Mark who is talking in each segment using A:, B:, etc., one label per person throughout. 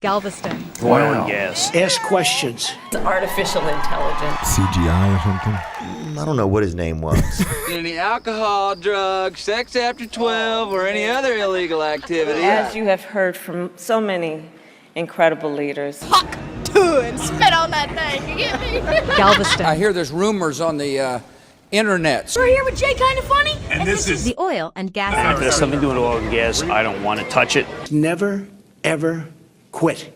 A: Galveston.
B: Oil and gas.
C: Ask questions.
D: It's artificial intelligence.
E: CGI or something?
F: I don't know what his name was.
G: Any alcohol, drugs, sex after 12, or any other illegal activity.
D: As you have heard from so many incredible leaders.
H: Huck to and spit on that thing, you get me?
A: Galveston.
I: I hear there's rumors on the internet.
H: We're here with Jay Kinda Funny.
J: And this is
A: the oil and gas
B: If it has
A: industry.
B: something to do with oil and gas, I don't want to touch it.
C: Never, ever quit.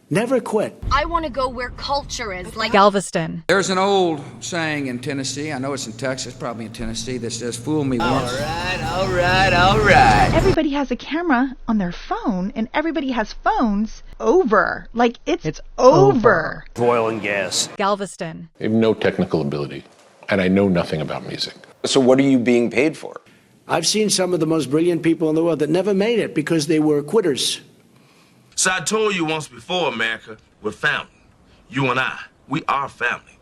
C: Never quit.
H: I want to go where culture is, like
A: Galveston.
I: There's an old saying in Tennessee, I know it's in Texas, probably in Tennessee, that says, fool me once.
G: All right.
K: Everybody has a camera on their phone, and everybody has phones over. Like, it's over.
B: Oil and gas.
A: Galveston.
L: I have no technical ability, and I know nothing about music.
M: So what are you being paid for?
C: I've seen some of the most brilliant people in the world that never made it because they were quitters.
J: So I told you once before, America, we're family. You and I, we are family.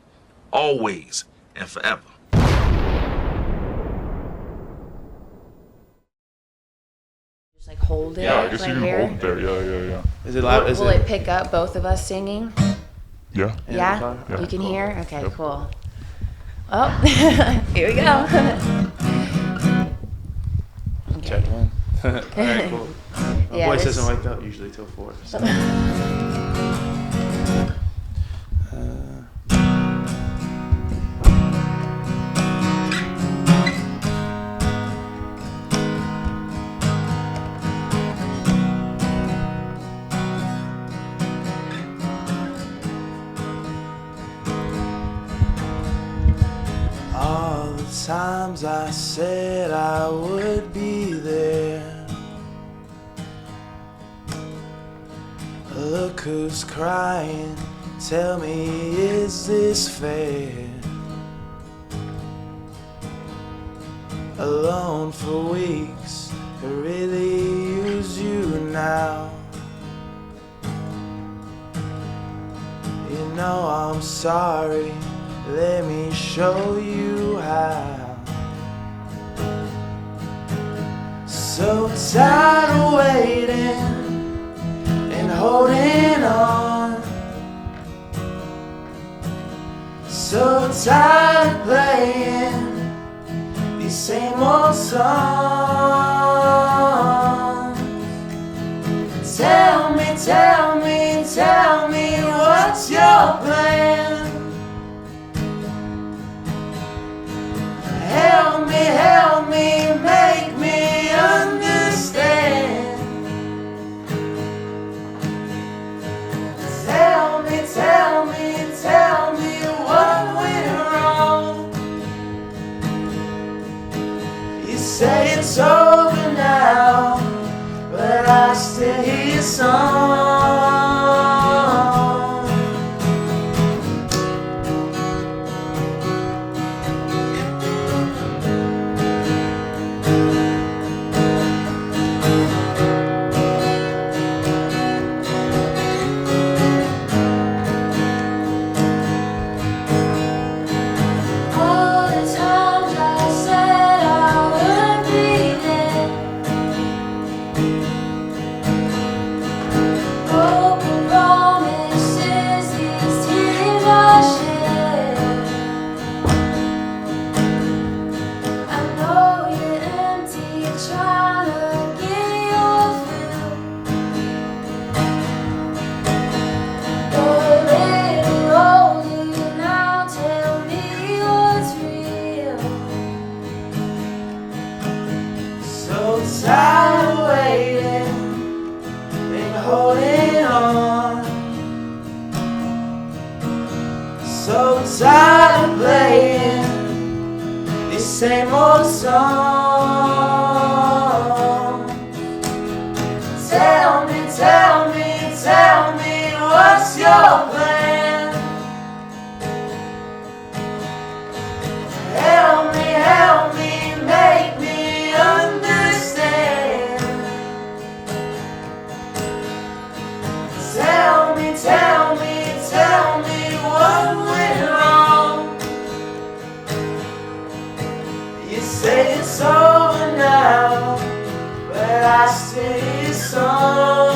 J: Always and forever.
D: Just like hold it.
E: Yeah, I guess
D: right
E: you can
D: here.
E: hold it there. Yeah.
D: Is it loud? Will it pick up both of us singing?
E: Yeah.
D: Yeah?
E: Yeah.
D: You can hear? Okay,
E: Yep.
D: cool. Oh, here we go.
N: Check one. All right, cool. My
D: Yeah,
N: voice
D: this-
N: doesn't wake up usually till 4. So.
O: All the times I said I would be there. Look who's crying, tell me, is this fair? Alone for weeks, I really use you now. You know I'm sorry, let me show you how. So tired of waiting and holding on. So tired of playing these same old songs. Tell me, tell me, tell me, what's your plan? Help me, make me understand. Tell me, tell me, tell me what went wrong. You say it's over now, but I still hear your song. All the times I said I would be there. Broken promises, these tears I shed. I know you're empty, trying to get your fill. But let it hold you now, tell me what's real. So tired of waiting and holding on. So tired of playing these same old songs. Tell me, tell me, tell me, what's your plan? Help me, make me understand. Tell me, tell me, tell me what went wrong. You say it's over now, but I still hear your song.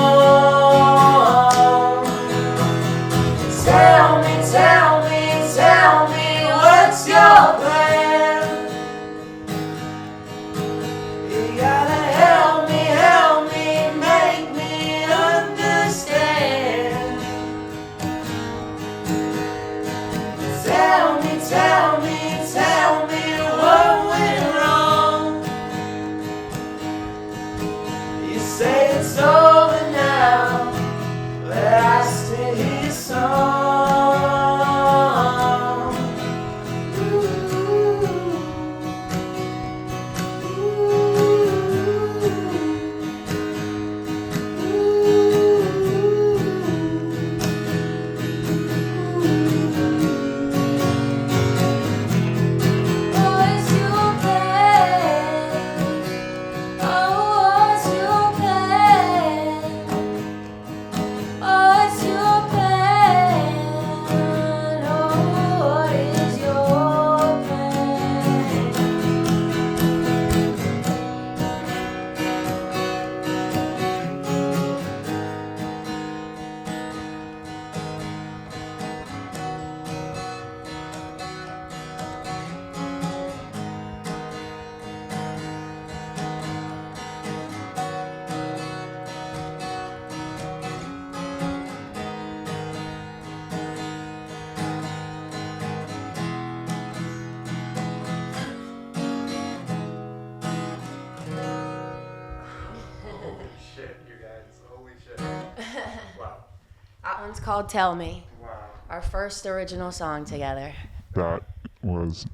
D: one's called Tell Me. Wow. Our first original song together.
E: That was.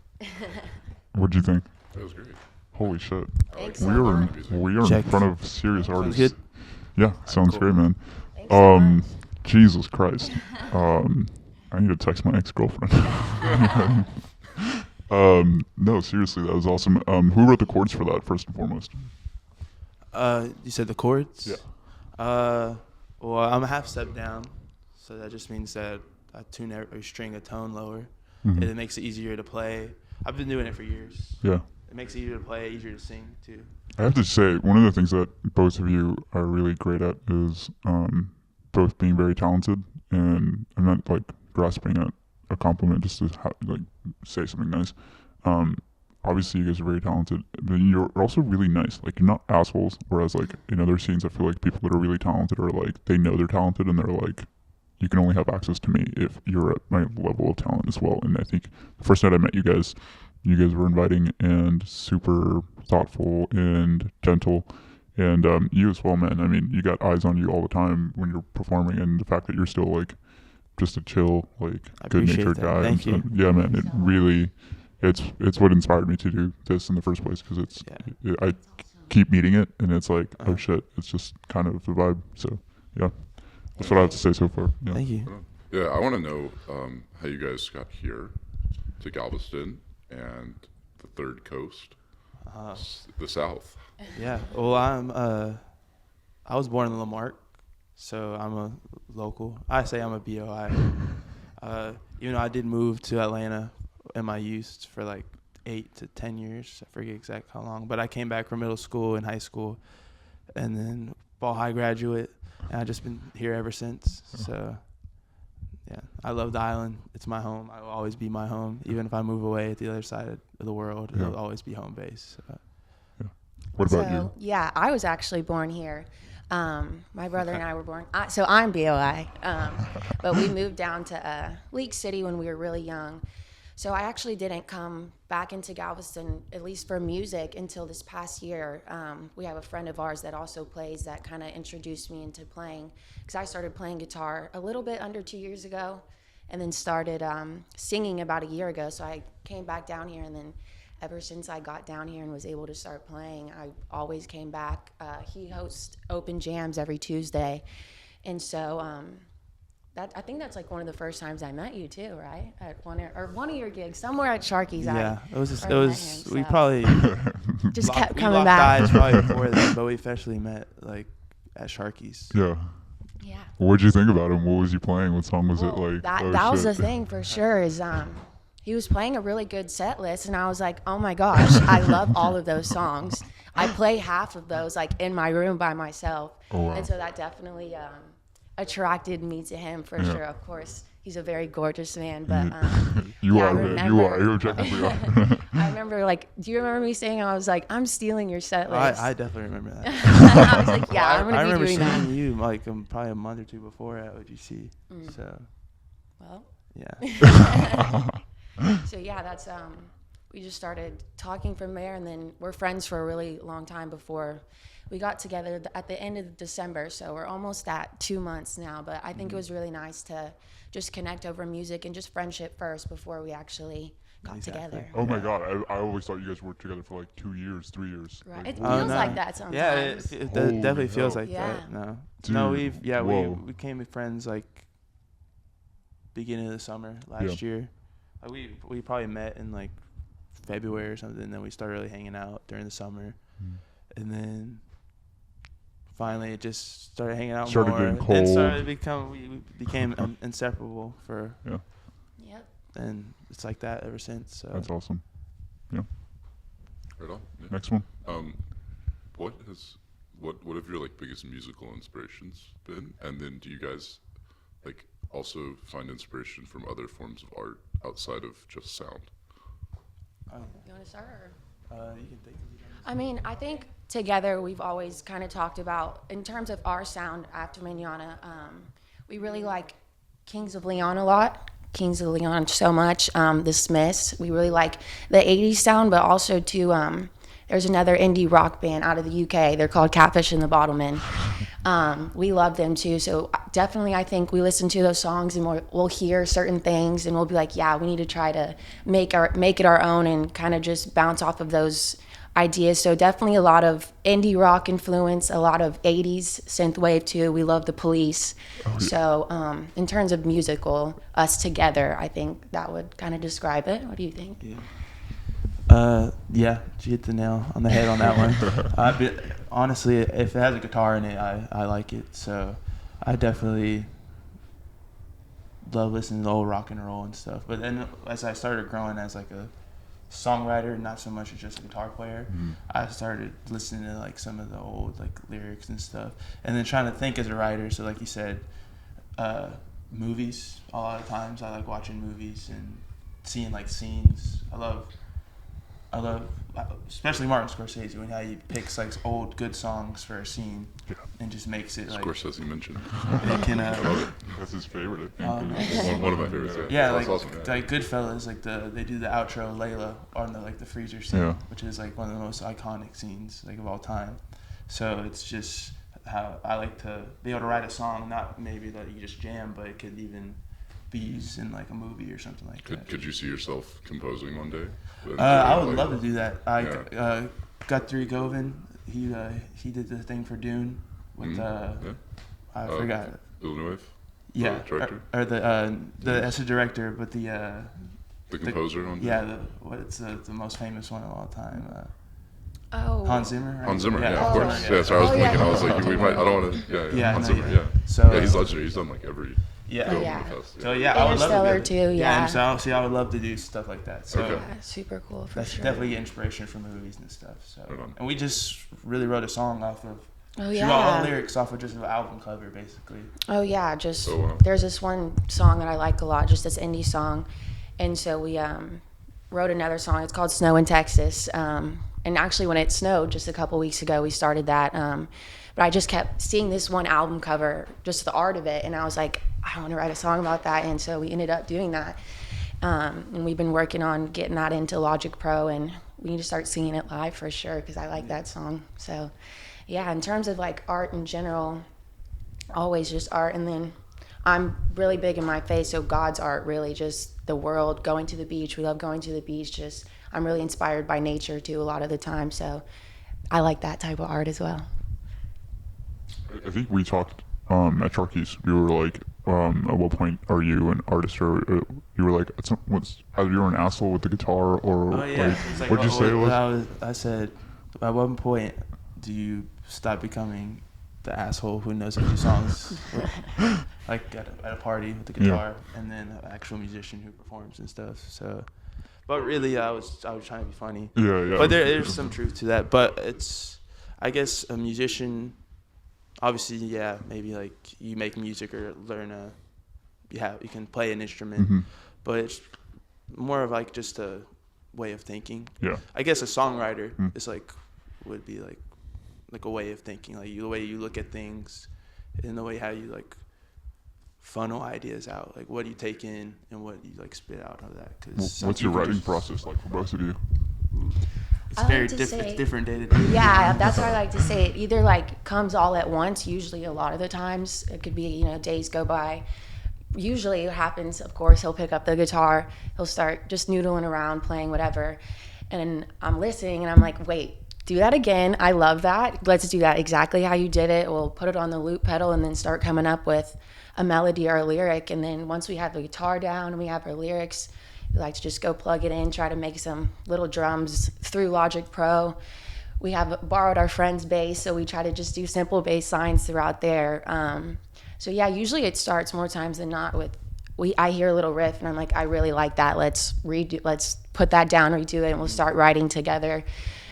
E: What'd you think?
L: That was great.
E: Holy shit.
D: Thanks
E: we
D: so
E: are
D: much.
E: in front of serious artists.
N: Good.
E: Yeah, sounds great, man.
D: Thanks so much.
E: Jesus Christ. I need to text my ex-girlfriend. No, seriously, that was awesome. Who wrote the chords for that, first and foremost?
N: You said the chords?
E: Yeah.
N: Well, I'm a half step down, so that just means that I tune every string a tone lower.
E: Mm-hmm.
N: And it makes it easier to play. I've been doing it for years.
E: Yeah.
N: It makes it easier to play, easier to sing, too.
E: I have to say, one of the things that both of you are really great at is both being very talented, and I'm not like grasping at a compliment just to say something nice. Obviously you guys are very talented, but you're also really nice. Like, you're not assholes, whereas like in other scenes I feel like people that are really talented are like, they know they're talented and they're like, you can only have access to me if you're at my level of talent as well. And I think the first night I met you guys were inviting and super thoughtful and gentle, and you as well, man. I mean, you got eyes on you all the time when you're performing, and the fact that you're still like just a chill, like good-natured guy.
N: Thank you.
E: Yeah, man. It really, it's what inspired me to do this in the first place, because I keep meeting it, and it's like, oh shit, it's just kind of the vibe. So yeah, that's what I have to say so far. Yeah.
N: Thank you.
P: Yeah, I want to know how you guys got here to Galveston and the Third Coast, the South.
N: Yeah, well, I was born in Lamarck, so I'm a local. I say I'm a BOI. Even though I did move to Atlanta in my youth for like 8 to 10 years, I forget exactly how long, but I came back for middle school and high school, and then Ball High graduate, and I've just been here ever since. So yeah, I love the island. It's my home. I will always be my home. Even if I move away at the other side of the world, it'll always be home base. So.
E: Yeah. What about you?
Q: Yeah, I was actually born here. My brother and I were born. So I'm BOI. But we moved down to Leak City when we were really young. So I actually didn't come back into Galveston, at least for music, until this past year. We have a friend of ours that also plays that kind of introduced me into playing, because I started playing guitar a little bit under 2 years ago, and then started singing about a year ago. So I came back down here, and then ever since I got down here and was able to start playing, I always came back. He hosts open jams every Tuesday, and so I think that's like one of the first times I met you too, right? At one of your gigs, somewhere at Sharky's.
N: Yeah, it was. We probably
Q: just kept
N: we
Q: coming
N: locked
Q: back.
N: Eyes probably before that, but we officially met like at Sharky's.
E: Yeah.
Q: Yeah.
E: What'd you think about him? What was he playing? What song was it like?
Q: That was the thing for sure. Is he was playing a really good set list, and I was like, oh my gosh, I love all of those songs. I play half of those like in my room by myself.
E: Oh, wow.
Q: And so that definitely attracted me to him for sure. Of course, he's a very gorgeous man, but
E: you are, man. You are. You objectively are.
Q: I remember, like, do you remember me saying, I was like, I'm stealing your set list?
N: I definitely remember that.
Q: I was like, yeah, I'm going to be doing that.
N: I remember seeing you like probably a month or two before at OGC. So,
Q: well,
N: yeah.
Q: So yeah, that's we just started talking from there, and then we're friends for a really long time before we got together at the end of December. So we're almost at 2 months now, but I think it was really nice to just connect over music and just friendship first before we actually got together.
E: Oh my God, I always thought you guys worked together for like 2 years, 3 years.
Q: Right,
E: Like,
Q: it feels like that sometimes.
N: Yeah, it definitely feels like
Q: Yeah.
N: that. No,
E: Dude,
N: no, we became friends like beginning of the summer last year. Like we probably met in like February or something, and then we started really hanging out during the summer, and then finally it just started hanging out more.
E: Getting cold.
N: And we became inseparable for.
E: Yeah.
Q: Yep.
N: And it's like that ever since. So.
E: That's awesome. Yeah.
P: Right on. Yeah.
E: Next one.
P: What have your like biggest musical inspirations been? And then do you guys like also find inspiration from other forms of art outside of just sound?
Q: You want to start?
N: You can take it.
Q: I mean, I think together we've always kind of talked about, in terms of our sound after Manana, we really like Kings of Leon a lot. Kings of Leon so much. The Smiths, we really like the 80s sound, but also too, there's another indie rock band out of the UK. They're called Catfish and the Bottlemen. We love them too. So definitely, I think we listen to those songs and we'll hear certain things and we'll be like, yeah, we need to try to make it our own and kind of just bounce off of those ideas. So definitely a lot of indie rock influence, a lot of 80s synthwave too. We love the Police. Oh, yeah. So in terms of musical, us together, I think that would kind of describe it. What do you think?
N: Yeah, you hit the nail on the head on that one. But honestly, if it has a guitar in it, I like it. So I definitely love listening to old rock and roll and stuff. But then as I started growing as like a songwriter, not so much as just a guitar player, I started listening to like some of the old like lyrics and stuff, and then trying to think as a writer. So like you said, movies. A lot of times I like watching movies and seeing like scenes. I love especially Martin Scorsese, when how he picks like old good songs for a scene and just makes it like
P: Scorsese mentioned.
N: It can,
P: I love it. That's his favorite. One of my favorites.
N: Yeah,
P: like
N: awesome. Like Goodfellas, like they do the outro Layla on the freezer scene, which is like one of the most iconic scenes like of all time. So it's just how I like to be able to write a song, not maybe that you just jam, but it could even be used in like a movie or something like that.
P: Could you see yourself composing one day?
N: I would love to do that. I Guthrie Govan, he did the thing for Dune with I forgot.
P: Villeneuve.
N: Yeah, or the as a director, but the
P: composer on.
N: Yeah, what's the most famous one of all time? Hans Zimmer. Right?
P: Hans Zimmer, yeah, of course. Yeah, so I was thinking, I was like, we might. I don't want to. Yeah, Hans Zimmer. Yeah.
N: So
P: he's legendary. He's done like every.
N: So yeah, I would love
Q: Interstellar
N: to
Q: too. Yeah.
N: So I would love to do stuff like that. So
Q: super cool for
N: that's
Q: sure.
N: definitely inspiration from movies and stuff. So and we just really wrote a song off of.
Q: Oh
N: she
Q: yeah.
N: wrote all the lyrics off of just an album cover, basically.
Q: Oh yeah, just there's this one song that I like a lot, just this indie song, and so we wrote another song. It's called Snow in Texas. And actually, when it snowed just a couple weeks ago, we started that. But I just kept seeing this one album cover, just the art of it, and I was like, I want to write a song about that. And so we ended up doing that. And we've been working on getting that into Logic Pro, and we need to start singing it live for sure because I like that song. So, yeah, in terms of like art in general, always just art. And then I'm really big in my faith, so God's art, really just the world, going to the beach. We love going to the beach. Just I'm really inspired by nature too a lot of the time. So I like that type of art as well.
E: I think we talked at Sharky's. We were like, at what point are you an artist, or you were like, either you were an asshole with the guitar, or like, what'd you say it was?
N: I said, at one point do you stop becoming the asshole who knows a few songs, like at a party with the guitar, and then an actual musician who performs and stuff. So, but really, I was trying to be funny.
E: Yeah.
N: But there's some truth to that. But it's, I guess, a musician. Obviously, yeah, maybe like you make music or learn you can play an instrument, but it's more of like just a way of thinking.
E: Yeah.
N: I guess a songwriter is would be like a way of thinking, like the way you look at things, and the way how you like funnel ideas out, like what you take in and what you like spit out of that. Cause
E: what's your writing process like for both of you?
N: It's very different. It's different day to day.
Q: Yeah, that's what I like to say. It either like comes all at once. Usually, a lot of the times, it could be days go by. Usually, it happens. Of course, he'll pick up the guitar. He'll start just noodling around, playing whatever, and I'm listening, and I'm like, wait, do that again. I love that. Let's do that exactly how you did it. We'll put it on the loop pedal, and then start coming up with a melody or a lyric. And then once we have the guitar down and we have our lyrics, we like to just go plug it in, try to make some little drums through Logic Pro. We have borrowed our friend's bass, so we try to just do simple bass lines throughout there. So yeah, usually it starts more times than not with, I hear a little riff and I'm like, I really like that. Let's put that down, redo it, and we'll start writing together.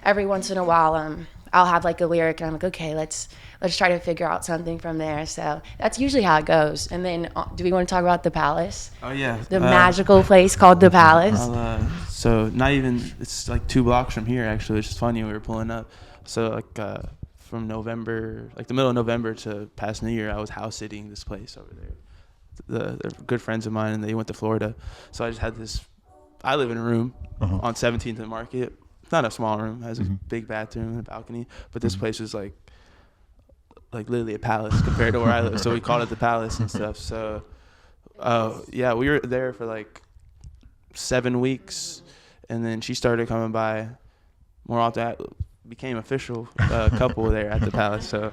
Q: Every once in a while, I'll have like a lyric and I'm like, okay, let's try to figure out something from there. So that's usually how it goes. And then, do we want to talk about the Palace?
N: Oh yeah,
Q: the magical place called the Palace.
N: So not even, it's like 2 blocks from here actually. It's just funny, we were pulling up. So like from November, like the middle of November to past New Year, I was house sitting this place over there. They're good friends of mine, and they went to Florida. So I just had this. I live in a room on 17th and Market. It's not a small room. It has a big bathroom and a balcony. But this place was like like literally a palace compared to where I live. So we called it the Palace and stuff. So, yeah, we were there for like 7 weeks, and then she started coming by more often. Became official couple there at the Palace. So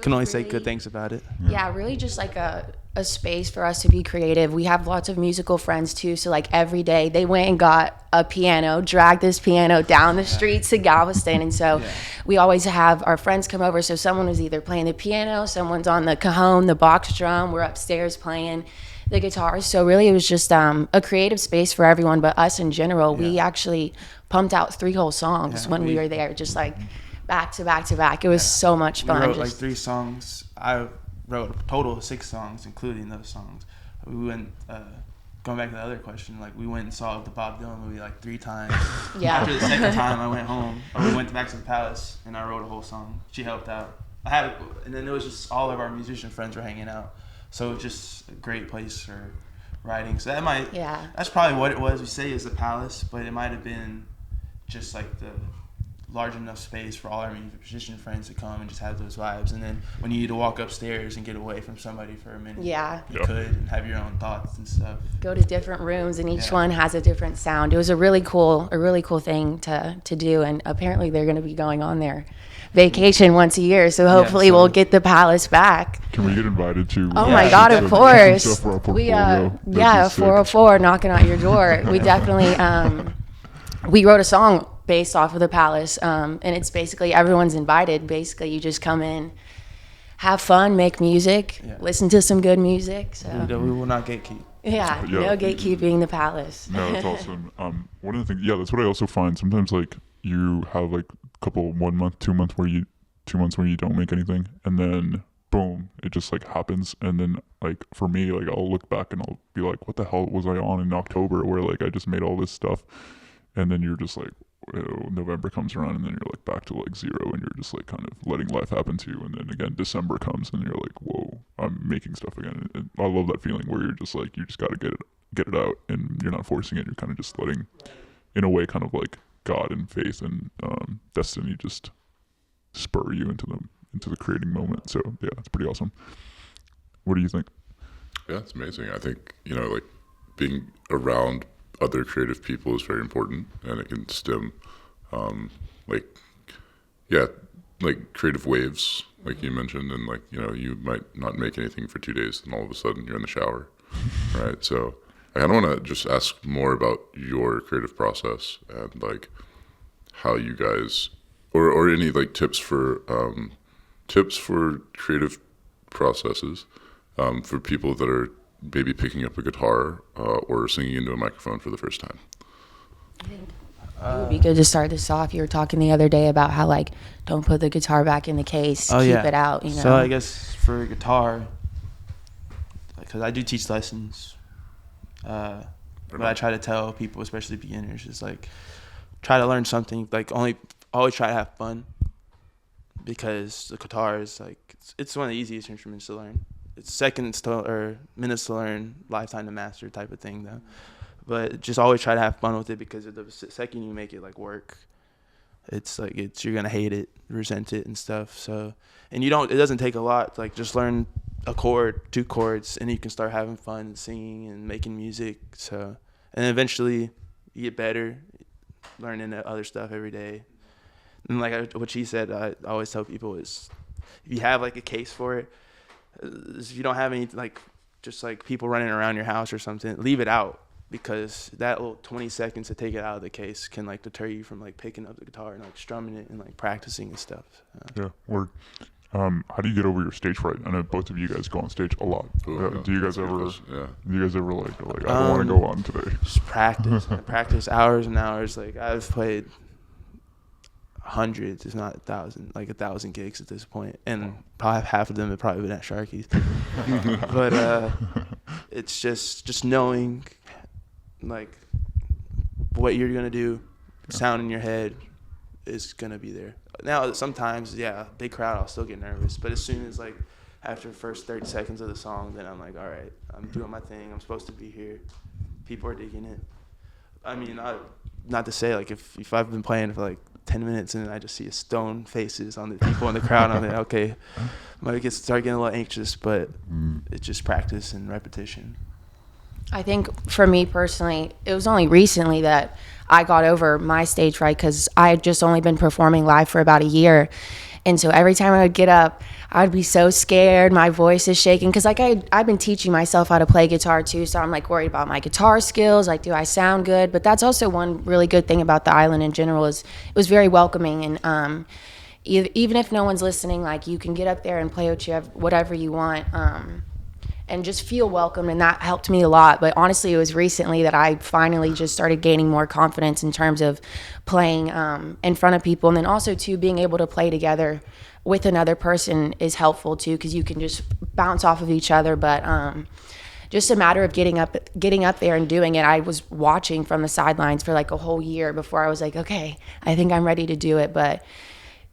N: can only say good things about it.
Q: Yeah, really just like a space for us to be creative. We have lots of musical friends too, so like every day they went and got a piano, dragged this piano down the streets to Galveston, and so we always have our friends come over. So someone was either playing the piano, someone's on the cajon, the box drum, we're upstairs playing the guitars. So really it was just a creative space for everyone, but us in general. We actually pumped out 3 whole songs when we were there, just like back to back to back. It was so much fun.
N: We wrote like 3 songs. I wrote a total of 6 songs, including those songs. We went, going back to the other question, like we went and saw the Bob Dylan movie like 3 times. After the second time I went home, we went back to the Palace and I wrote a whole song. She helped out. And then it was just all of our musician friends were hanging out. So it was just a great place for writing. So that's probably what it was. We say it's the Palace, but it might have been just like the large enough space for all our musician friends to come and just have those vibes. And then when you need to walk upstairs and get away from somebody for a minute, you could, and have your own thoughts and stuff.
Q: Go to different rooms, and each one has a different sound. It was a really cool thing to do, and apparently they're going to be going on their vacation once a year, so hopefully we'll get the Palace back.
E: Can we get invited to?
Q: Oh my God, of course. We 404 knocking on your door. We definitely we wrote a song based off of the Palace, and it's basically everyone's invited. Basically, you just come in, have fun, make music, listen to some good music. So
N: we will not gatekeep.
Q: No gatekeeping the Palace.
E: No, that's awesome. One of the things, that's what I also find. Sometimes like you have like a couple 1 month, 2 months where you don't make anything, and then boom, it just like happens. And then like for me, like I'll look back and I'll be like, what the hell was I on in October where like I just made all this stuff, and then you're just like, November comes around and then you're like back to like 0, and you're just like kind of letting life happen to you. And then again December comes and you're like, whoa, I'm making stuff again. And I love that feeling where you're just like, you just got to get it out, and you're not forcing it. You're kind of just letting, in a way, kind of like God and faith and destiny just spur you into the creating moment. So yeah, it's pretty awesome. What do you think?
P: Yeah, it's amazing. I think, like being around other creative people is very important, and it can stem like creative waves, like you mentioned, and like you might not make anything for 2 days and all of a sudden you're in the shower. Right? So I kind of want to just ask more about your creative process and like how you guys, or any like tips for creative processes for people that are maybe picking up a guitar or singing into a microphone for the first time.
Q: It would be good to start this off. You were talking the other day about how like don't put the guitar back in the case, keep it out.
N: So I guess for guitar, because I do teach lessons, but I try to tell people, especially beginners, is like try to learn something. Like always try to have fun, because the guitar is like it's one of the easiest instruments to learn. It's seconds or minutes to learn, lifetime to master type of thing though. But just always try to have fun with it, because the second you make it like work, it's like you're gonna hate it, resent it and stuff. So, and it doesn't take a lot. Like just learn a chord, 2 chords, and you can start having fun and singing and making music. So, and eventually you get better, learning other stuff every day. And like what she said, I always tell people is if you have like a case for it, if you don't have any like just like people running around your house or something, leave it out, because that little 20 seconds to take it out of the case can like deter you from like picking up the guitar and like strumming it and like practicing and stuff.
E: Yeah. Or how do you get over your stage fright? I know both of you guys go on stage a lot. Do you guys ever like I don't want to go on today?
N: Just practice. Practice hours and hours. Like I've played hundreds, if not 1,000 gigs at this point, and probably half of them have probably been at Sharky's. But it's just knowing like what you're gonna do, sound in your head is gonna be there. Now sometimes, big crowd, I'll still get nervous, but as soon as like after the first 30 seconds of the song, then I'm like, all right, I'm doing my thing, I'm supposed to be here, people are digging it. I mean, not to say like if I've been playing for like 10 minutes, and I just see stone faces on the people in the crowd. I'm like, okay, I might start getting a little anxious, but it's just practice and repetition.
Q: I think for me personally, it was only recently that I got over my stage fright, because I had just only been performing live for about a year. And so every time I would get up, I would be so scared. My voice is shaking, because like I've been teaching myself how to play guitar too. So I'm like worried about my guitar skills. Like, do I sound good? But that's also one really good thing about the island in general, is it was very welcoming. And even if no one's listening, like you can get up there and play whatever you want. And just feel welcome, and that helped me a lot. But honestly, it was recently that I finally just started gaining more confidence in terms of playing in front of people. And then also too, being able to play together with another person is helpful too, because you can just bounce off of each other. But just a matter of getting up there and doing it. I was watching from the sidelines for like a whole year before I was like, okay, I think I'm ready to do it. But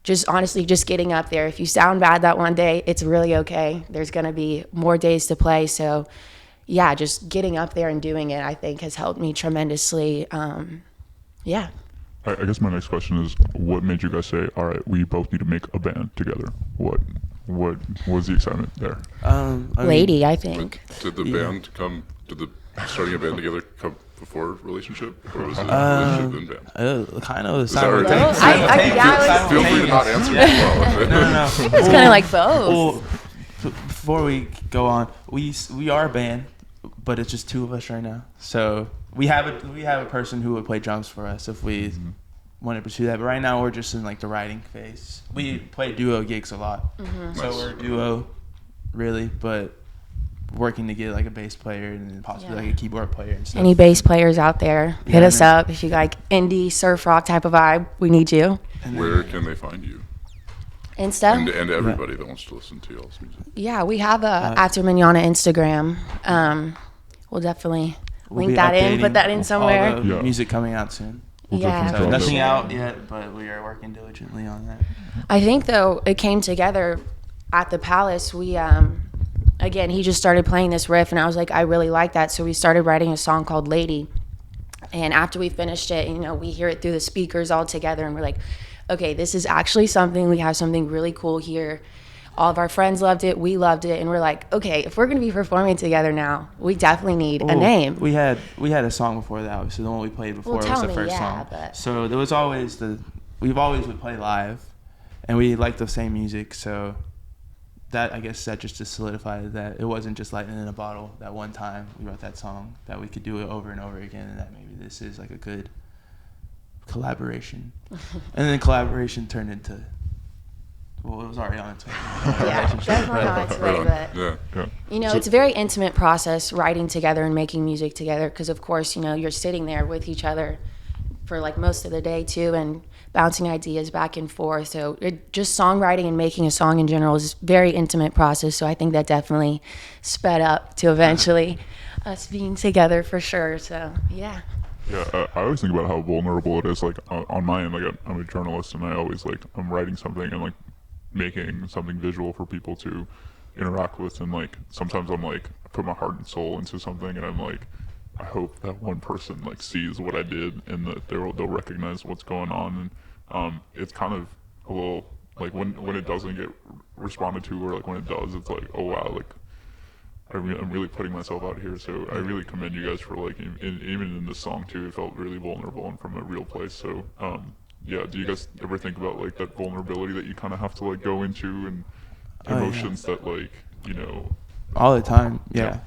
Q: just honestly, just getting up there. If you sound bad that one day, it's really okay. There's going to be more days to play. So yeah, just getting up there and doing it, I think, has helped me tremendously. Yeah.
E: I guess my next question is, what made you guys say, all right, we both need to make a band together? What was the excitement there?
Q: Lady, I think.
P: Did the band come, starting a band together come before relationship, or was it relationship and band?
N: Kind of
P: simultaneous. Feel free to not answer as well.
N: No.
Q: It's kind of like both.
N: Well, before we go on, we are a band, but it's just two of us right now. So we have a person who would play drums for us if we want to pursue that. But right now we're just in like the writing phase. We play duo gigs a lot, so we're a duo, really, but working to get like a bass player and then possibly like a keyboard player and stuff.
Q: Any bass players out there, hit us up. If you like indie surf rock type of vibe, we need you.
P: Where can they find you?
Q: Insta?
P: And everybody that wants to listen to y'all's music.
D: Yeah, we have a After Manana Instagram. We'll definitely link that in, put that in somewhere.
N: All the music coming out soon. So nothing out yet, but we are working diligently on that.
D: I think though it came together at the Palace. We again, he just started playing this riff, and I was like, I really like that. So we started writing a song called Lady. And after we finished it, you know, we hear it through the speakers all together, and we're like, okay, this is actually something. We have something really cool here. All of our friends loved it. We loved it. And we're like, okay, if we're going to be performing together now, we definitely need a name.
N: We had a song before that, obviously. The one we played before was the first song. So there was always we've always would play live, and we liked the same music. So that, I guess, that just solidified that it wasn't just lightning in a bottle that one time we wrote that song, that we could do it over and over again, and that maybe this is like a good collaboration. And then collaboration turned into, well, it was already on its way.
D: Definitely on its way, but you know, it's a very intimate process, writing together and making music together, because of course, you know, you're sitting there with each other for like most of the day too, and bouncing ideas back and forth. So just songwriting and making a song in general is a very intimate process. So I think that definitely sped up to eventually us being together for sure. So yeah.
E: Yeah, I always think about how vulnerable it is. Like on my end, like I'm a journalist, and I always I'm writing something and like making something visual for people to interact with, and like sometimes I'm like, I put my heart and soul into something, and I'm like, I hope that one person like sees what I did, and that they'll recognize what's going on. And it's kind of a little like when it doesn't get responded to, or like when it does, it's like, oh wow, like I'm really putting myself out here. So I really commend you guys for like even in this song too, it felt really vulnerable and from a real place. So yeah, do you guys ever think about like that vulnerability that you kind of have to like go into, and emotions that like, you know,
N: all the time? Yeah.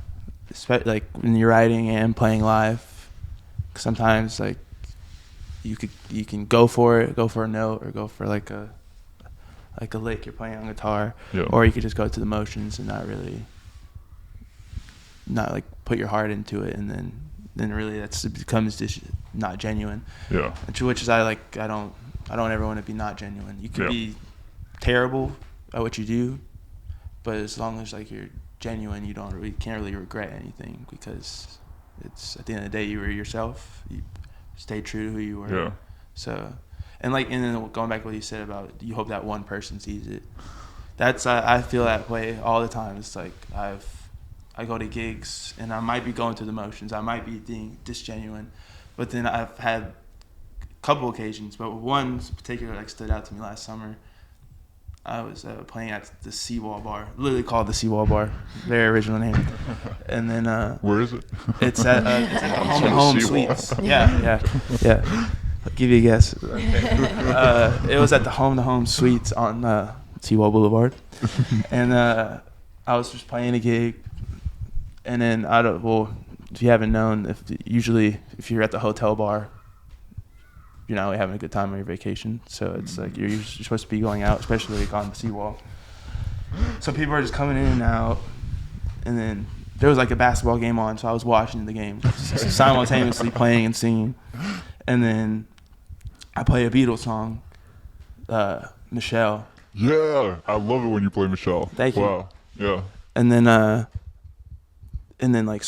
N: Like when you're writing and playing live, sometimes like you can go for a note, or go for like a lick you're playing on guitar, or you could just go to the motions and not like put your heart into it, and then really it becomes just not genuine. Yeah. Which is I don't ever want to be not genuine. You could be terrible at what you do, but as long as like you're genuine, you can't really regret anything, because it's at the end of the day, you were yourself. You stay true to who you were. Yeah. So, and then going back to what you said about you hope that one person sees it. That's I feel that way all the time. It's like I go to gigs and I might be going through the motions. I might be being disgenuine, but then I've had couple occasions, but one in particular like stood out to me last summer. I was playing at the Seawall Bar, literally called the Seawall Bar, very original name. And then
E: where is it?
N: It's at the Home Suites. Yeah. I'll give you a guess. It was at the Home Suites on Seawall Boulevard, and I was just playing a gig, and then if you haven't known, usually if you're at the hotel bar, you're not really having a good time on your vacation. So it's like you're supposed to be going out, especially like on the seawall. So people are just coming in and out. And then there was like a basketball game on, so I was watching the game, simultaneously playing and singing. And then I play a Beatles song, Michelle.
E: Yeah, I love it when you play Michelle.
N: Thank you.
E: Wow, yeah.
N: And then like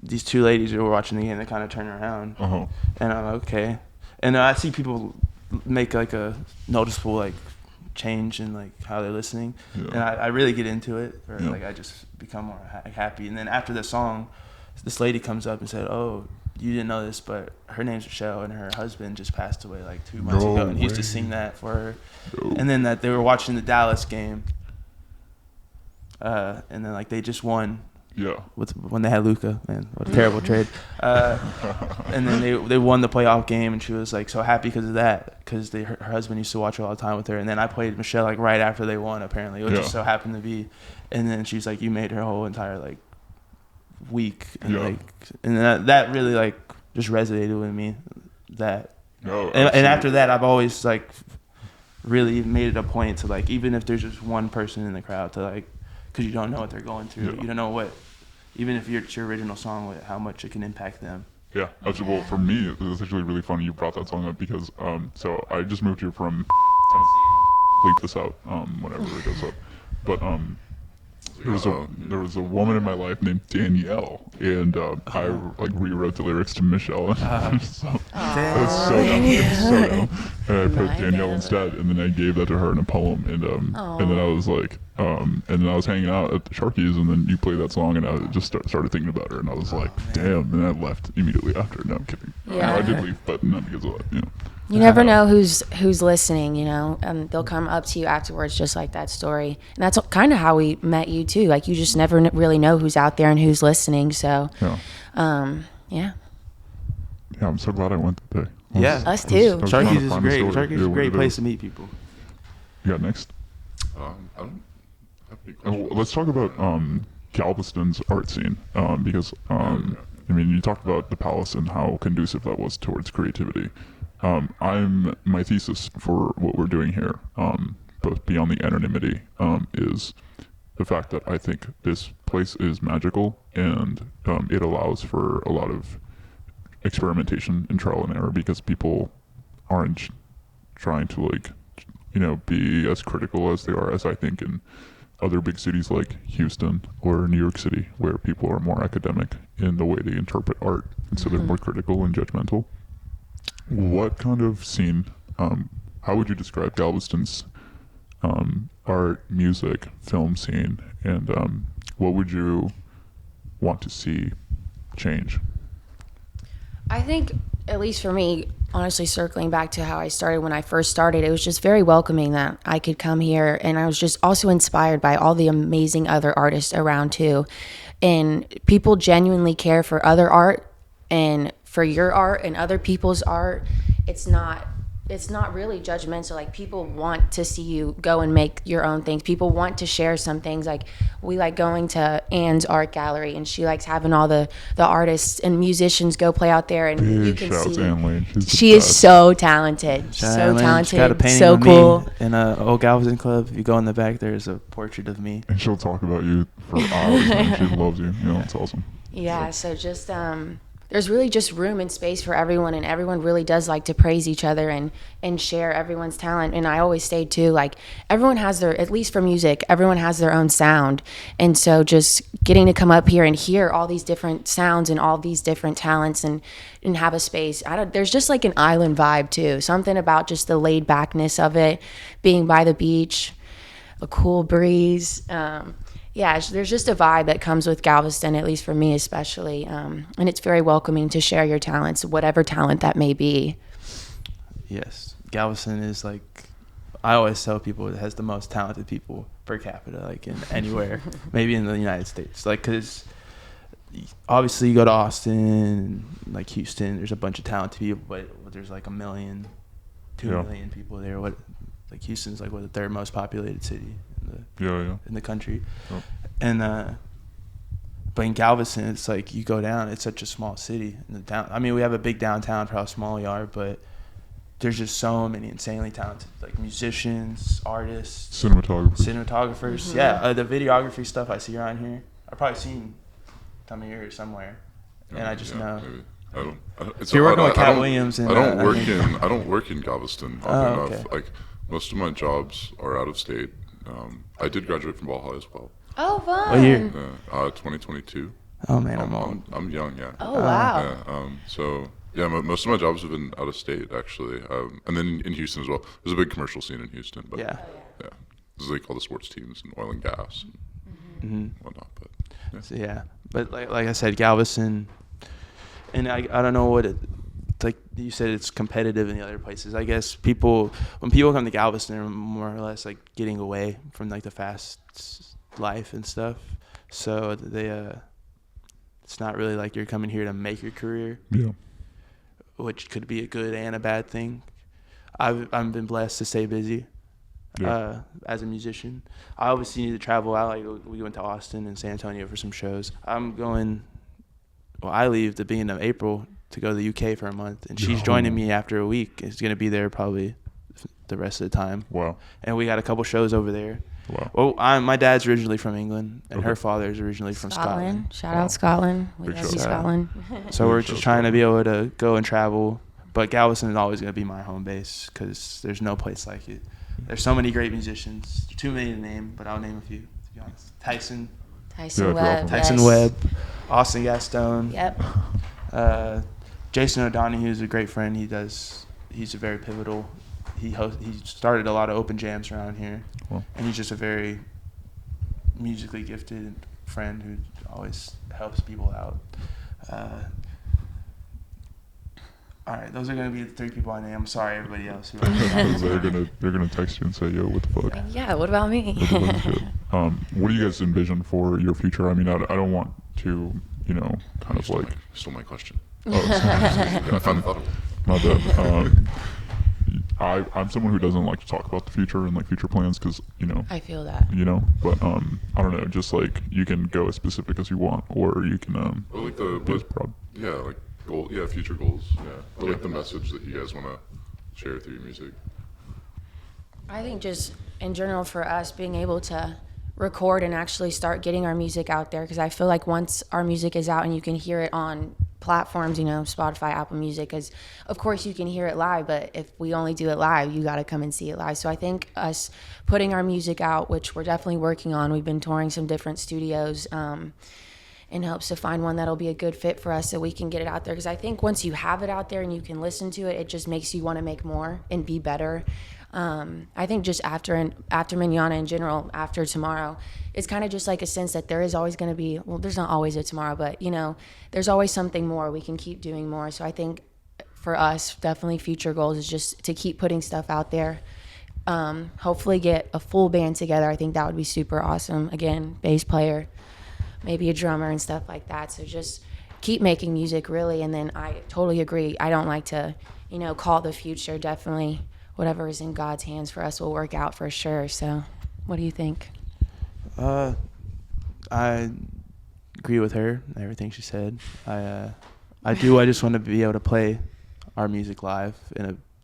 N: these two ladies who were watching the game, they kind of turn around.
E: Uh-huh.
N: And I'm like, okay. And I see people make like a noticeable like change in like how they're listening, and I really get into it, or like I just become more happy. And then after the song, this lady comes up and said, "Oh, you didn't know this, but her name's Michelle, and her husband just passed away like 2 months ago, and he used to sing that for her." And then that they were watching the Dallas game, and then like they just won.
E: Yeah.
N: When they had Luka, man, what a terrible trade. And then they won the playoff game, and she was like so happy because of that, because her husband used to watch all the time with her. And then I played Michelle like right after they won. Apparently, it just so happened to be. And then she's like, "You made her whole entire like week," and that really like just resonated with me. And after that, I've always like really made it a point to like, even if there's just one person in the crowd, to like, because you don't know what they're going through. You don't know what, even if it's your original song, how much it can impact them.
E: Yeah, absolutely. Well, for me, it was actually really funny you brought that song up, because so I just moved here from Tennessee. Bleep this out whenever it goes up. But there was a woman in my life named Danielle, and I like rewrote the lyrics to Michelle. That's so dumb. And I put Danielle instead, and then I gave that to her in a poem, and then I was like, and then I was hanging out at the Sharky's, and then you played that song, and I just started thinking about her, and I was like, damn, and I left immediately after. No, I'm kidding.
D: Yeah.
E: I did leave, but not because of that,
D: You never know who's listening, and they'll come up to you afterwards, just like that story. And that's kind of how we met you too. Like, you just never really know who's out there and who's listening. So, yeah.
E: Yeah, I'm so glad I went that day.
D: Us too.
N: Sharky's is great. Sharky's is a great place to meet people.
E: You got next?
P: I don't have any questions.
E: Let's talk about Galveston's art scene, because I mean, you talked about the Palace and how conducive that was towards creativity. My thesis for what we're doing here, both beyond the anonymity, is the fact that I think this place is magical, and it allows for a lot of experimentation and trial and error, because people aren't trying to be as critical as they are, as I think in other big cities like Houston or New York City, where people are more academic in the way they interpret art, and so they're more critical and judgmental. What kind of scene, how would you describe Galveston's art, music, film scene, and what would you want to see change?
D: I think, at least for me, honestly, circling back to how I started when I first started, it was just very welcoming that I could come here, and I was just also inspired by all the amazing other artists around too. And people genuinely care for other art and for your art and other people's art. It's not really judgmental. Like, people want to see you go and make your own things. People want to share some things. Like, we like going to Anne's art gallery, and she likes having all the artists and musicians go play out there, and you can see she is so talented.
N: She got a painting
D: so
N: of
D: cool.
N: Me in Old Galveston Club. If you go in the back, there's a portrait of me,
E: and she'll talk about you for hours. And she loves you. It's awesome.
D: Yeah. So just there's really just room and space for everyone, and everyone really does like to praise each other and share everyone's talent. And I always say too, like, everyone has their, at least for music, everyone has their own sound. And so just getting to come up here and hear all these different sounds and all these different talents and have a space, there's just like an island vibe too. Something about just the laid backness of it, being by the beach, a cool breeze. Yeah, there's just a vibe that comes with Galveston, at least for me especially, and it's very welcoming to share your talents, whatever talent that may be.
N: Yes, Galveston is like, I always tell people it has the most talented people per capita, like in anywhere, maybe in the United States. Like, cause obviously you go to Austin, like Houston, there's a bunch of talented people, but there's like 1 million, 2 million people there. What, like Houston's like the third most populated city in the country, and but in Galveston, it's like you go down, it's such a small city. In the down, I mean, we have a big downtown for how small we are, but there's just so many insanely talented like musicians, artists, cinematographers. Yeah, the videography stuff I see around here, I've probably seen some here somewhere, and I just know.
P: Maybe. I don't.
N: So you're working with Cat Williams, and
P: I don't work in Galveston. Enough. Like most of my jobs are out of state. I did graduate from Ball High as well.
Q: Oh, fun.
N: What year?
P: 2022.
N: Oh man, I'm old.
P: I'm young, yeah.
Q: Oh wow.
P: Yeah, so yeah, most of my jobs have been out of state actually, and then in Houston as well. There's a big commercial scene in Houston, but yeah, this is like all the sports teams and oil and gas and whatnot. But yeah.
N: So, yeah, but like I said, Galveston, and I don't know what it. Like you said, it's competitive in the other places. I guess when people come to Galveston, they're more or less like getting away from like the fast life and stuff. So it's not really like you're coming here to make your career. Yeah. Which could be a good and a bad thing. I've been blessed to stay busy as a musician. I obviously need to travel out. Like we went to Austin and San Antonio for some shows. I leave the beginning of April to go to the UK for a month, and she's joining me after a week. It's going to be there probably the rest of the time. Wow. And we got a couple shows over there. Wow. Well, my dad's originally from England, and her father's originally from Scotland.
Q: Shout out Scotland. We love you, Scotland.
N: So we're just trying to be able to go and travel. But Galveston is always going to be my home base because there's no place like it. There's so many great musicians. Too many to name, but I'll name a few, to be honest.
Q: TYSON WEBB.
N: TYSON WEBB. Austin GASTON.
Q: Yep.
N: JASON O'Donoghue is a great friend. He's a very pivotal. He started a lot of open jams around here, and he's just a very musically gifted friend who always helps people out. All right, those are gonna be the 3 people I name. I'm sorry, everybody else.
E: They're gonna text you and say, "Yo, what the fuck?"
Q: Yeah, what about me?
E: What do you guys envision for your future? I mean, I don't want to, kind of like.
P: Stole my question.
E: Oh, I finally thought of it. My bad. I'm someone who doesn't like to talk about the future and like future plans because
Q: I feel that.
E: But I don't know. Just like you can go as specific as you want, or you can
P: or like like goal, future goals, or like the message that you guys want to share through your music.
Q: I think just in general for us being able to record and actually start getting our music out there, because I feel like once our music is out and you can hear it on platforms, Spotify, Apple Music, because of course you can hear it live, but if we only do it live, you got to come and see it live. So I think us putting our music out, which we're definitely working on, we've been touring some different studios in hopes to find one that'll be a good fit for us so we can get it out there, because I think once you have it out there and you can listen to it, it just makes you want to make more and be better. I think just after Manana in general, after tomorrow, it's kind of just like a sense that there is always going to be, well, there's not always a tomorrow, but there's always something more. We can keep doing more. So I think for us, definitely future goals is just to keep putting stuff out there. Hopefully get a full band together. I think that would be super awesome. Again, bass player, maybe a drummer and stuff like that. So just keep making music really. And then I totally agree. I don't like to, call the future. Definitely whatever is in God's hands for us will work out for sure. So what do you think?
N: I agree with her, everything she said. I just want to be able to play our music live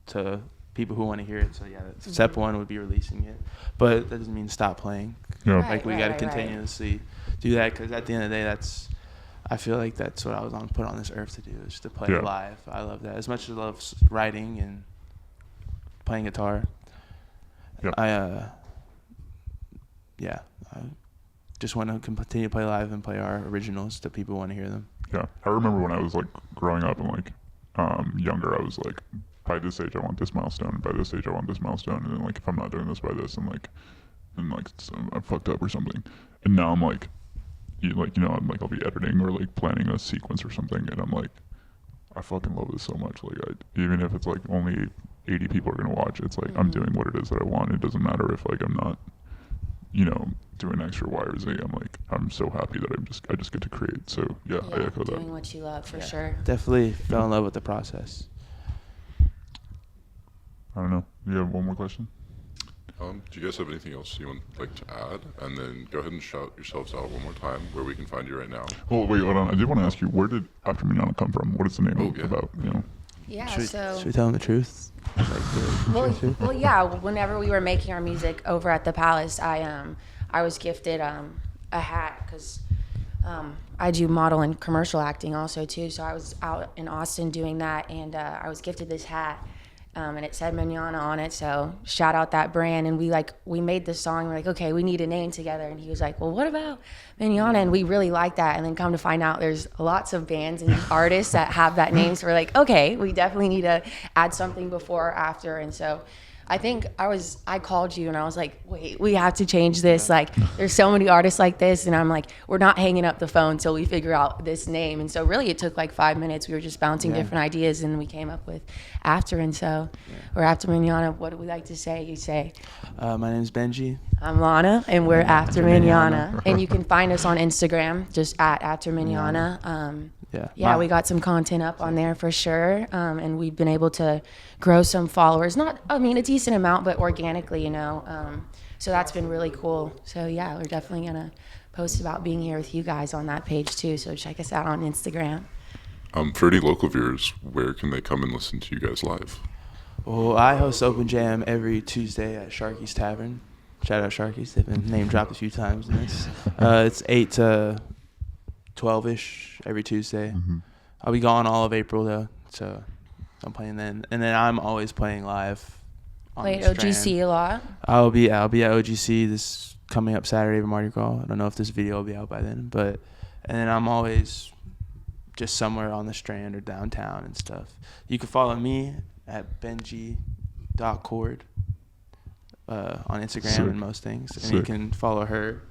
N: to people who want to hear it. So yeah, step one would be releasing it, but that doesn't mean stop playing.
E: Yeah.
N: We got to continuously do that, because at the end of the day, I feel like that's what I was put on this earth to do, is to play live. I love that as much as I love writing and playing guitar. Yep. I just want to continue to play live and play our originals that people want to hear them.
E: Yeah, I remember when I was like growing up and like younger, I was like, by this age I want this milestone, and by this age I want this milestone, and then like if I'm not doing this by this, I'm fucked up or something. And now I'm like, I'm like, I'll be editing or like planning a sequence or something, and I'm like, I fucking love this so much. Like even if it's like only 80 people are going to watch. It's like I'm doing what it is that I want. It doesn't matter if like I'm not, you know, doing X or Y or Z. I'm so happy that I just get to create. So yeah, I echo that.
D: Doing what you love for sure.
N: Definitely fell in love with the process.
E: I don't know. You have one more question?
P: Do you guys have anything else you would like to add? And then go ahead and shout yourselves out one more time where we can find you right now.
E: Oh wait, hold on. I did want to ask you, where did After Manana come from? What is the name about? You know.
D: Yeah.
N: Should we tell them the truth?
D: Well, yeah. Whenever we were making our music over at the Palace, I was gifted a hat because I do model and commercial acting also too. So I was out in Austin doing that, and I was gifted this hat. And it said Manana on it, so shout out that brand. And we made this song. We're like, okay, we need a name together. And he was like, well, what about Manana? And we really like that. And then come to find out, there's lots of bands and artists that have that name. So we're like, okay, we definitely need to add something before or after. And so I think I called you and I was like, wait, we have to change this. Like, there's so many artists like this. And I'm like, we're not hanging up the phone till we figure out this name. And so really it took like 5 minutes. We were just bouncing different ideas and we came up with After. And so we're After Manana. What do we like to say? You say,
N: my name's Benji.
D: I'm Lana and we're After Manana. And you can find us on Instagram, just at After Manana. Yeah, we got some content up on there for sure, and we've been able to grow some followers. A decent amount, but organically, you know. So that's been really cool. So yeah, we're definitely gonna post about being here with you guys on that page too. So check us out on Instagram.
P: For any local viewers, where can they come and listen to you guys live?
N: Well, I host Open Jam every Tuesday at Sharky's Tavern. Shout out Sharky's. They've been name dropped a few times in this. It's 8 to 12-ish every Tuesday. I'll be gone all of April though, so I'm playing then. And then I'm always playing live.
D: Wait, OGC a lot?
N: I'll be at OGC this coming up Saturday for Mardi Gras. I don't know if this video will be out by then, and then I'm always just somewhere on the Strand or downtown and stuff. You can follow me at benji.cord on Instagram and most things, and you can follow her.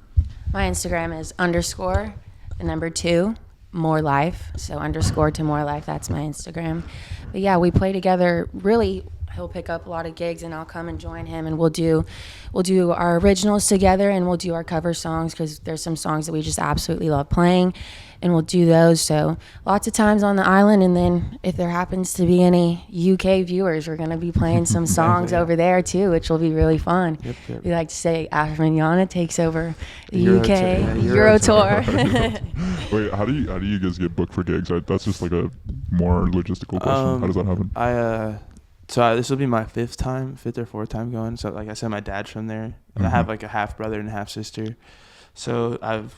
D: My Instagram is _2 more life, so _ to more life. That's my Instagram. But yeah, we play together. Really, he'll pick up a lot of gigs and I'll come and join him, and we'll do our originals together, and we'll do our cover songs because there's some songs that we just absolutely love playing, and we'll do those. So lots of times on the island, and then if there happens to be any UK viewers, we're going to be playing some songs over there too, which will be really fun. Yep. We like to say After Manana takes over the UK Euro tour.
E: Wait, how do you guys get booked for gigs? That's just like a more logistical question. How does that happen?
N: So this will be my fifth or fourth time going. So like I said, my dad's from there, and I have like a half brother and half sister. So I've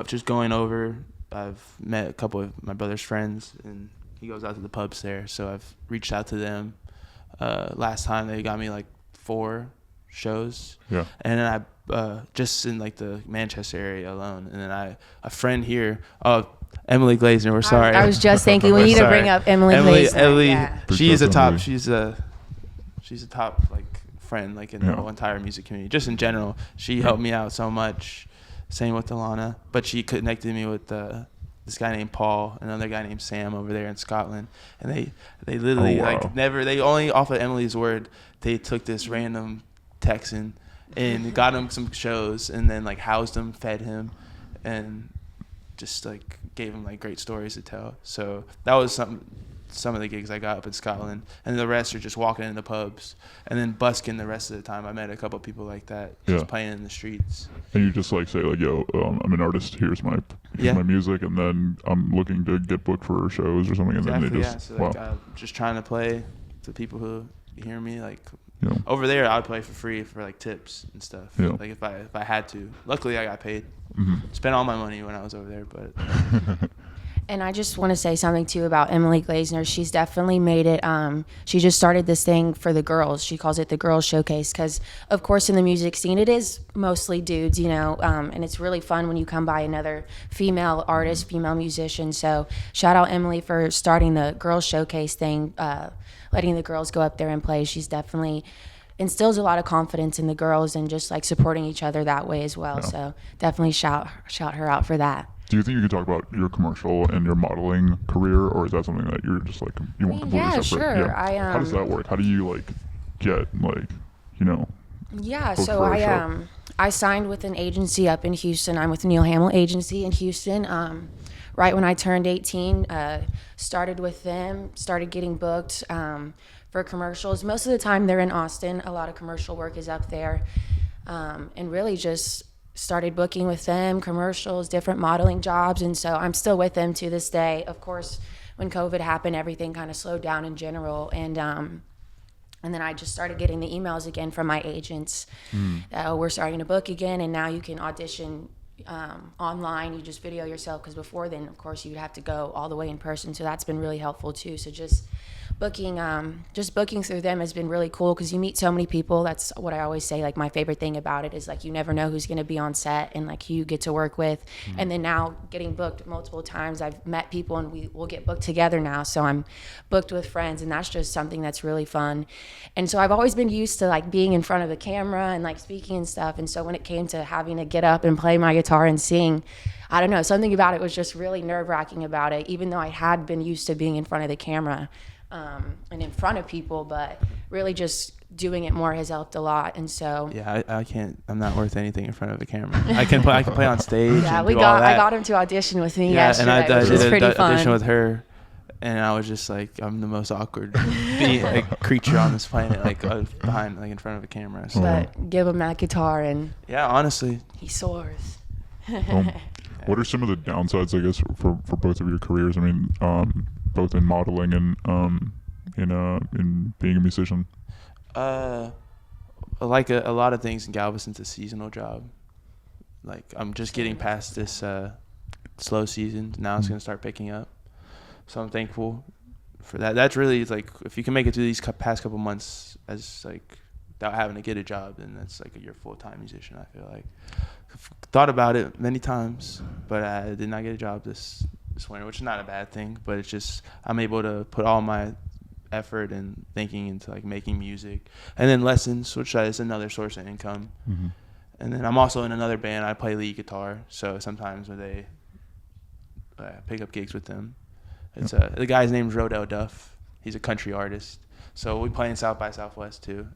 N: just going over. I've met a couple of my brother's friends, and he goes out to the pubs there. So I've reached out to them. Last time they got me like 4 shows. Yeah. And then I just in like the Manchester area alone, and then a friend here. Emily Glazener, we're sorry.
D: I was just thinking we need to bring up Emily Glazener.
N: Yeah. She's a top. She's a top like friend like in the whole entire music community. Just in general, she helped me out so much. Same with Alana, but she connected me with this guy named Paul, another guy named Sam over there in Scotland, and they literally they only off of Emily's word they took this random Texan and got him some shows, and then like housed him, fed him, and just like gave him like great stories to tell. So that was some of the gigs I got up in Scotland, and the rest are just walking in the pubs and then busking the rest of the time. I met a couple of people like that just playing in the streets.
E: And you just like say like, yo, I'm an artist, here's my music, and then I'm looking to get booked for shows or something.
N: Exactly,
E: and then they just
N: I'm just trying to play to people who hear me. Like over there I'd play for free for like tips and stuff. Like if I had to. Luckily I got paid. Spent all my money when I was over there, but
D: And I just want to say something too about Emily Glazener. She's definitely made it. She just started this thing for the girls. She calls it the Girls Showcase because, of course, in the music scene, it is mostly dudes, you know, and it's really fun when you come by another female artist, female musician. So shout out Emily for starting the Girls Showcase thing, letting the girls go up there and play. She's definitely instills a lot of confidence in the girls and just like supporting each other that way as well. So definitely shout her out for that.
E: Do you think you could talk about your commercial and your modeling career, or is that something that you're just like you want to
D: yeah,
E: put separate?
D: sure.
E: Yeah. How does that work? How do you like get like
D: Yeah,
E: booked
D: so
E: for a show?
D: I signed with an agency up in Houston. I'm with Neil Hamill Agency in Houston. Right when I turned 18, started with them, started getting booked for commercials. Most of the time they're in Austin. A lot of commercial work is up there. And really just started booking with them, commercials, different modeling jobs. And so I'm still with them to this day. Of course, when COVID happened, everything kind of slowed down in general. And then I just started getting the emails again from my agents. We're starting to book again, and now you can audition online. You just video yourself, because before then, of course, you'd have to go all the way in person. So that's been really helpful too. So just booking through them has been really cool, because you meet so many people. That's what I always say. Like, my favorite thing about it is like you never know who's going to be on set and like who you get to work with. And then now getting booked multiple times, I've met people and we will get booked together now. So I'm booked with friends, and that's just something that's really fun. And so I've always been used to like being in front of the camera and like speaking and stuff. And so when it came to having to get up and play my guitar and sing, I don't know, something about it was just really nerve-wracking about it, even though I had been used to being in front of the camera and in front of people, but really just doing it more has helped a lot. And so
N: yeah, I can't. I'm not worth anything in front of a camera. I can play on stage.
D: Yeah,
N: and I
D: got him to audition with me.
N: Yeah,
D: yesterday,
N: and I
D: which was
N: did
D: pretty
N: an
D: fun.
N: audition with her, and I was just like, I'm the most awkward creature on this planet, like behind, like in front of a camera. So.
D: But give him that guitar, and
N: yeah, honestly,
D: he soars.
E: What are some of the downsides, I guess, for both of your careers? I mean, both in modeling and in being a musician.
N: Like a lot of things in Galveston's a seasonal job. Like, I'm just getting past this slow season. Now it's going to start picking up. So I'm thankful for that. That's really like, if you can make it through these past couple months as like without having to get a job, then that's like you're a full-time musician, I feel like. I've thought about it many times, but I did not get a job this winter, which is not a bad thing, but it's just I'm able to put all my effort and thinking into like making music, and then lessons, which is another source of income. And then I'm also in another band. I play lead guitar, so sometimes when they pick up gigs with them, it's the guy's name's Rodell Duff. He's a country artist, so we play in South by Southwest too.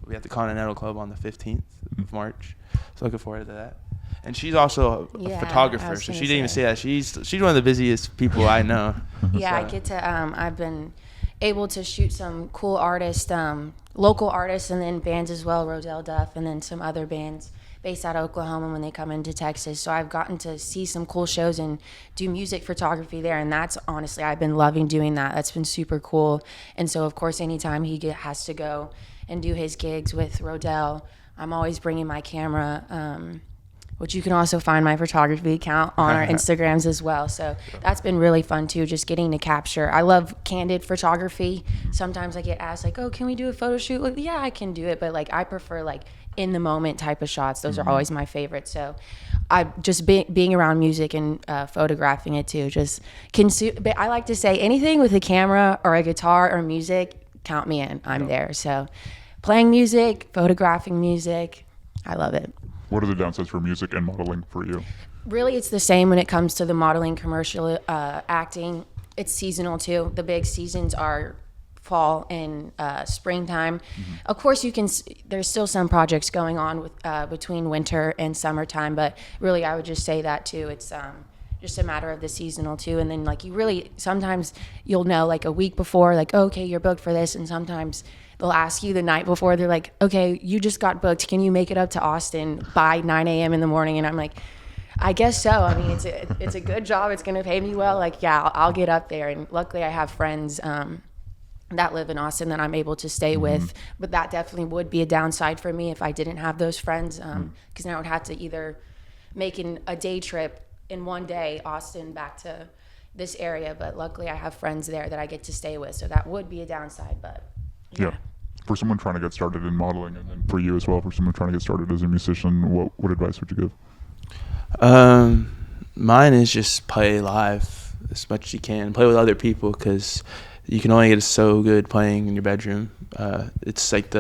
N: We have the Continental Club on the 15th of March, so looking forward to that. And she's also a photographer, so she didn't even say that. She's one of the busiest people I know.
D: Yeah, I get to I've been able to shoot some cool artists, local artists, and then bands as well, Rodell Duff, and then some other bands based out of Oklahoma when they come into Texas. So I've gotten to see some cool shows and do music photography there, and that's honestly, I've been loving doing that. That's been super cool. And so of course, anytime he has to go and do his gigs with Rodell, I'm always bringing my camera, which you can also find my photography account on our Instagrams as well. So that's been really fun too, just getting to capture. I love candid photography. Sometimes I get asked like, oh, can we do a photo shoot? Like, yeah, I can do it. But like, I prefer like in the moment type of shots. Those are always my favorite. So I just being around music and photographing it too, just but I like to say anything with a camera or a guitar or music, count me in, I'm there. So playing music, photographing music, I love it.
E: What are the downsides for music and modeling for you?
D: Really, it's the same when it comes to the modeling, commercial acting. It's seasonal too. The big seasons are fall and springtime. Of course, there's still some projects going on with between winter and summertime, but really I would just say that too. It's just a matter of the seasonal too. And then like sometimes you'll know like a week before, like, oh, okay, you're booked for this. And sometimes they'll ask you the night before, they're like, okay, you just got booked. Can you make it up to Austin by 9 a.m. in the morning? And I'm like, I guess so. I mean, it's a good job. It's going to pay me well. Like, yeah, I'll get up there. And luckily I have friends that live in Austin that I'm able to stay with. But that definitely would be a downside for me if I didn't have those friends. Because then I would have to either make a day trip in one day, Austin back to this area. But luckily I have friends there that I get to stay with. So that would be a downside, but yeah.
E: For someone trying to get started in modeling, and then for you as well, for someone trying to get started as a musician, what advice would you give?
N: Mine is just play live as much as you can. Play with other people, because you can only get so good playing in your bedroom. It's like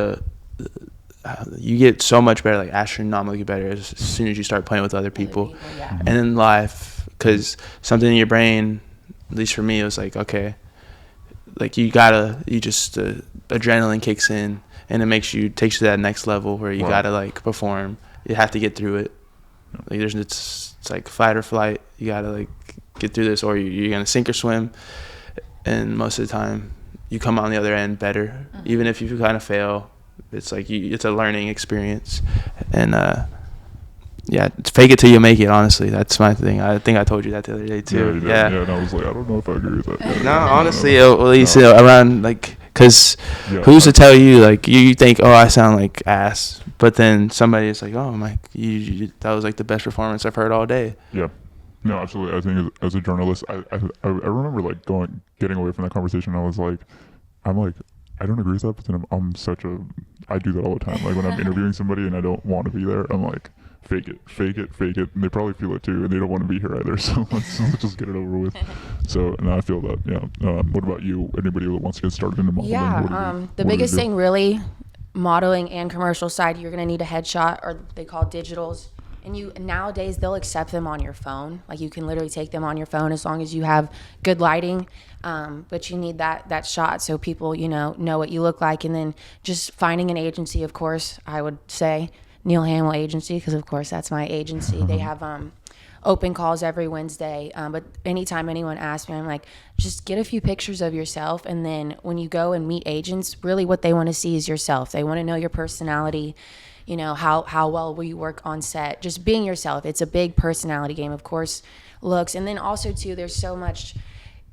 N: you get so much better, like astronomically better, as soon as you start playing with other people. And then live, because something in your brain, at least for me, it was like, okay, like adrenaline kicks in, and it takes you to that next level where you gotta like perform. You have to get through it. Like it's like fight or flight. You gotta like get through this, or you're gonna sink or swim. And most of the time, you come on the other end better, even if you kind of fail. It's like it's a learning experience, and fake it till you make it. Honestly, that's my thing. I think I told you that the other day too.
E: Yeah. And I was like, I don't know if I agree with that.
N: No, honestly, at least around like, cause who's to tell you like you think, oh, I sound like ass, but then somebody is like, oh my, that was like the best performance I've heard all day.
E: Yeah. No, absolutely. I think as a journalist, I remember like getting away from that conversation. I was like, I don't agree with that, but then I do that all the time. Like when I'm interviewing somebody and I don't want to be there, I'm like, fake it. And they probably feel it too, and they don't want to be here either. So let's just get it over with. So, and I feel that, yeah. What about you? Anybody who wants to get started into modeling?
D: Yeah, the biggest thing really, modeling and commercial side, you're going to need a headshot, or they call digitals. And nowadays they'll accept them on your phone. Like you can literally take them on your phone as long as you have good lighting. But you need that shot so people, know what you look like. And then just finding an agency, of course, I would say Neil Hamill Agency, because of course that's my agency. They have open calls every Wednesday. But anytime anyone asks me, I'm like, just get a few pictures of yourself. And then when you go and meet agents, really what they want to see is yourself. They want to know your personality. How well will you work on set? Just being yourself. It's a big personality game, of course, looks. And then also, too, there's so much,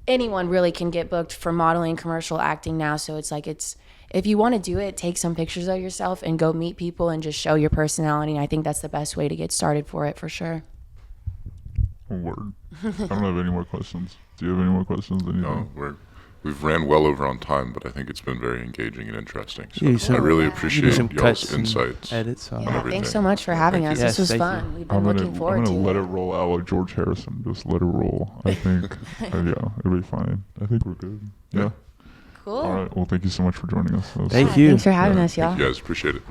D: anyone really can get booked for modeling, commercial acting now. So it's like, if you want to do it, take some pictures of yourself and go meet people and just show your personality. And I think that's the best way to get started for it, for sure.
E: Word. I don't have any more questions. Do you have any more questions?
P: No, we've ran well over on time, but I think it's been very engaging and interesting. So I really appreciate y'all's insights.
N: Edits on
D: everything. Thanks so much for having us. This was fun. We've been looking forward to it.
E: I'm going to let it roll out like George Harrison. Just let it roll. I think, it'll be fine. I think we're good. Yeah.
D: Cool.
E: All right. Well, thank you so much for joining us.
N: Thank you.
D: Thanks for having us, y'all.
P: Thank you guys. Appreciate it.